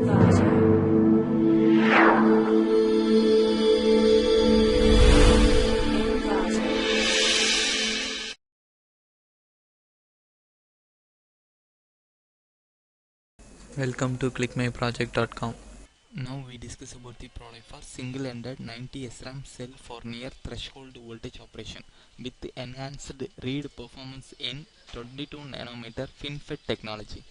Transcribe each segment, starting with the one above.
Welcome to ClickMyProject.com. Now we discuss about the product for single-ended 90 SRAM cell for near threshold voltage operation with enhanced read performance in 22 nanometer FinFET technology.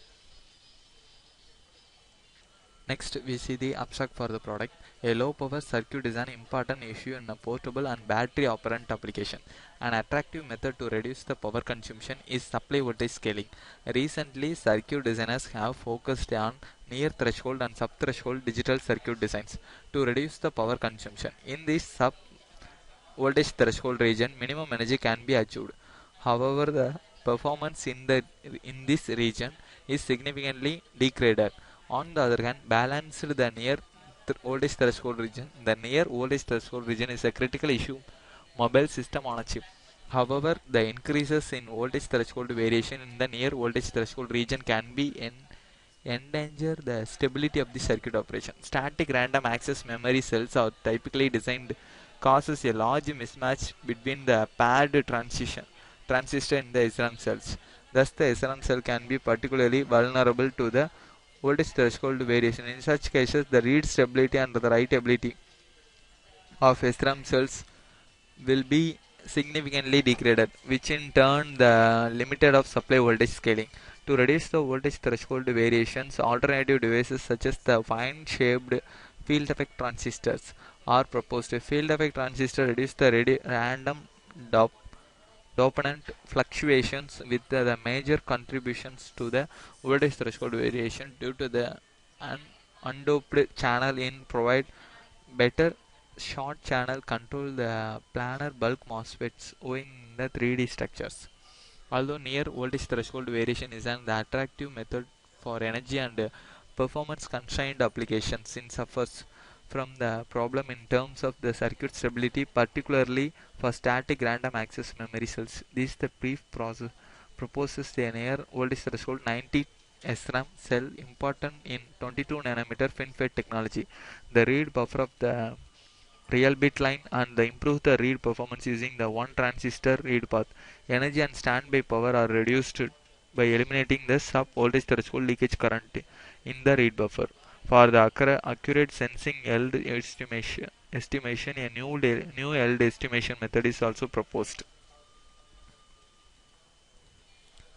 Next, we see the abstract for the product. A low power circuit is an important issue in a portable and battery operant application. An attractive method to reduce the power consumption is supply voltage scaling. Recently, circuit designers have focused on near threshold and sub threshold digital circuit designs to reduce the power consumption. In this sub voltage threshold region, minimum energy can be achieved. However, the performance in this region is significantly degraded. On the other hand, balanced the near voltage threshold region. The near voltage threshold region is a critical issue mobile system on a chip. However, the increases in voltage threshold variation in the near voltage threshold region can be endanger the stability of the circuit operation. Static random access memory cells are typically designed causes a large mismatch between the paired transistor in the SRAM cells. Thus, the SRAM cell can be particularly vulnerable to the voltage threshold variation. In such cases, the read stability and the writability of SRAM cells will be significantly degraded, which in turn the limited of supply voltage scaling. To reduce the voltage threshold variations, alternative devices such as the fine-shaped field effect transistors are proposed. A field effect transistor reduces the random dopant fluctuations with the major contributions to the voltage threshold variation due to the undoped channel in provide better short channel control the planar bulk MOSFETs owing the 3D structures. Although near voltage threshold variation is an attractive method for energy and performance constrained applications, it suffers from the problem in terms of the circuit stability, particularly for static random access memory cells. This the brief process proposes the near voltage threshold 90 SRAM cell important in 22 nanometer FinFET technology. The read buffer of the real bit line and improve the read performance using the one transistor read path. Energy and standby power are reduced by eliminating the sub voltage threshold leakage current in the read buffer. For the accurate sensing yield estimation, a new yield estimation method is also proposed.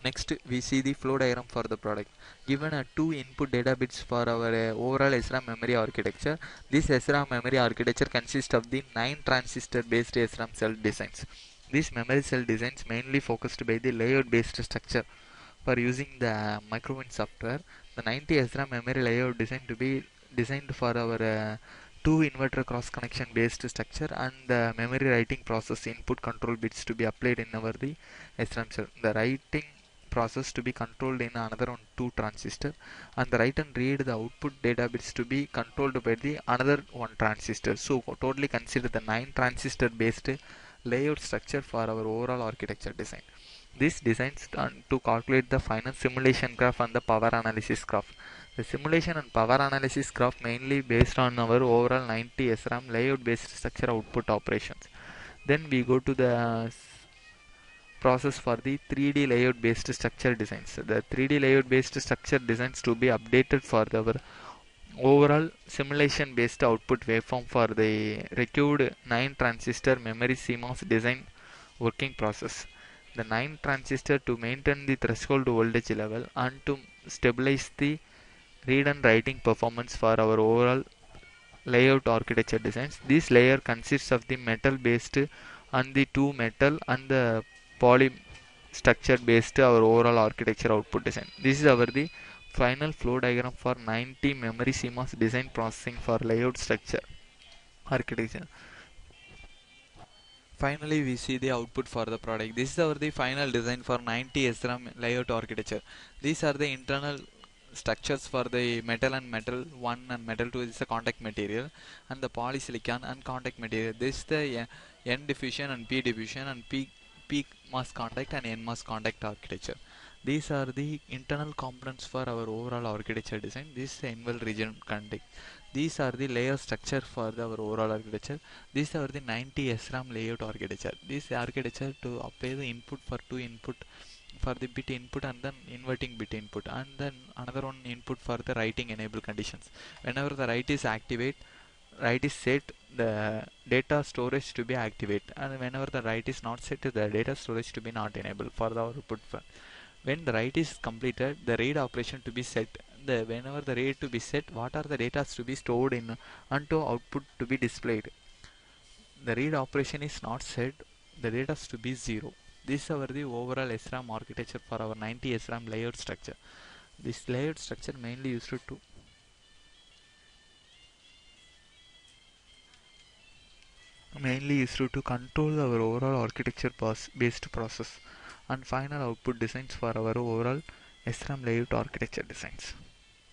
Next, we see the flow diagram for the product. Given a 2 input data bits for our overall SRAM memory architecture, this SRAM memory architecture consists of the 9 transistor based SRAM cell designs. These memory cell designs mainly focused by the layout based structure. For using the microvin software, the 90 SRAM memory layout designed to be designed for our 2 inverter cross connection based structure and the memory writing process input control bits to be applied in our the SRAM cell. The writing process to be controlled in another on 2 transistor and the write and read the output data bits to be controlled by the another 1 transistor. So totally consider the 9 transistor based layout structure for our overall architecture design. This designs to calculate the final simulation graph and the power analysis graph. The simulation and power analysis graph mainly based on our overall 90 SRAM layout based structure output operations. Then we go to the process for the 3D layout based structure designs. The 3D layout based structure designs to be updated for our overall simulation based output waveform for the required 9 transistor memory CMOS design working process. The 9 transistor to maintain the threshold voltage level and to stabilize the read and writing performance for our overall layout architecture designs. This layer consists of the metal based and the 2 metal and the poly structure based our overall architecture output design. This is our the final flow diagram for 90 memory CMOS design processing for layout structure architecture. Finally, we see the output for the product. This is our the final design for 90 SRAM layout architecture. These are the internal structures for the metal and metal 1 and metal 2 is the contact material and the polysilicon and contact material. This is the N diffusion and P diffusion and P mass contact and N mass contact architecture. These are the internal components for our overall architecture design. This is the inbuilt region context. These are the layer structure for our overall architecture. These are the 90 SRAM layout architecture. This architecture to apply the input for two input for the bit input and then inverting bit input, and then another one input for the writing enable conditions. Whenever the write is set, the data storage to be activate, and whenever the write is not set, the data storage to be not enabled for the output. When the write is completed, the read operation to be set. Whenever the read to be set, what are the data to be stored in and to output to be displayed. The read operation is not set, the data to be 0. This is our the overall SRAM architecture for our 90 SRAM layered structure. This layered structure mainly used to control our overall architecture based process and final output designs for our overall SRAM layout architecture designs.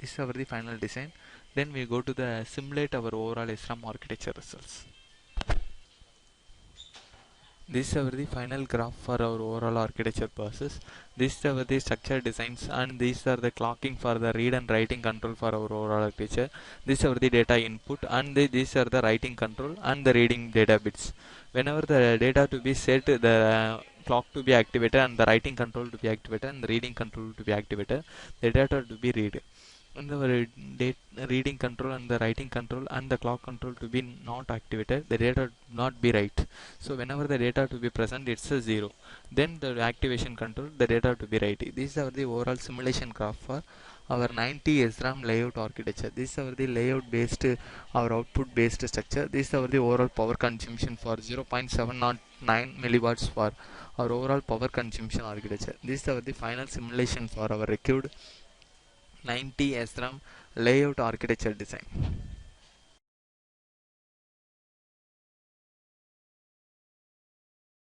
This is our the final design. Then we go to the simulate our overall SRAM architecture results. This is our the final graph for our overall architecture process. This is our the structure designs, and these are the clocking for the read and writing control for our overall architecture. This is our the data input, and these are the writing control and the reading data bits. Whenever the data to be set, the clock to be activated and the writing control to be activated and the reading control to be activated, the data to be read. And the reading control and the writing control and the clock control to be not activated, the data not be write. So whenever the data to be present, it's a 0. Then the activation control, the data to be write. This is our the overall simulation graph for our 90 SRAM layout architecture. This is our the layout based, our output based structure. This is our the overall power consumption for 0.709 milliwatts for our overall power consumption architecture. This is our the final simulation for our required 90 SRAM layout architecture design.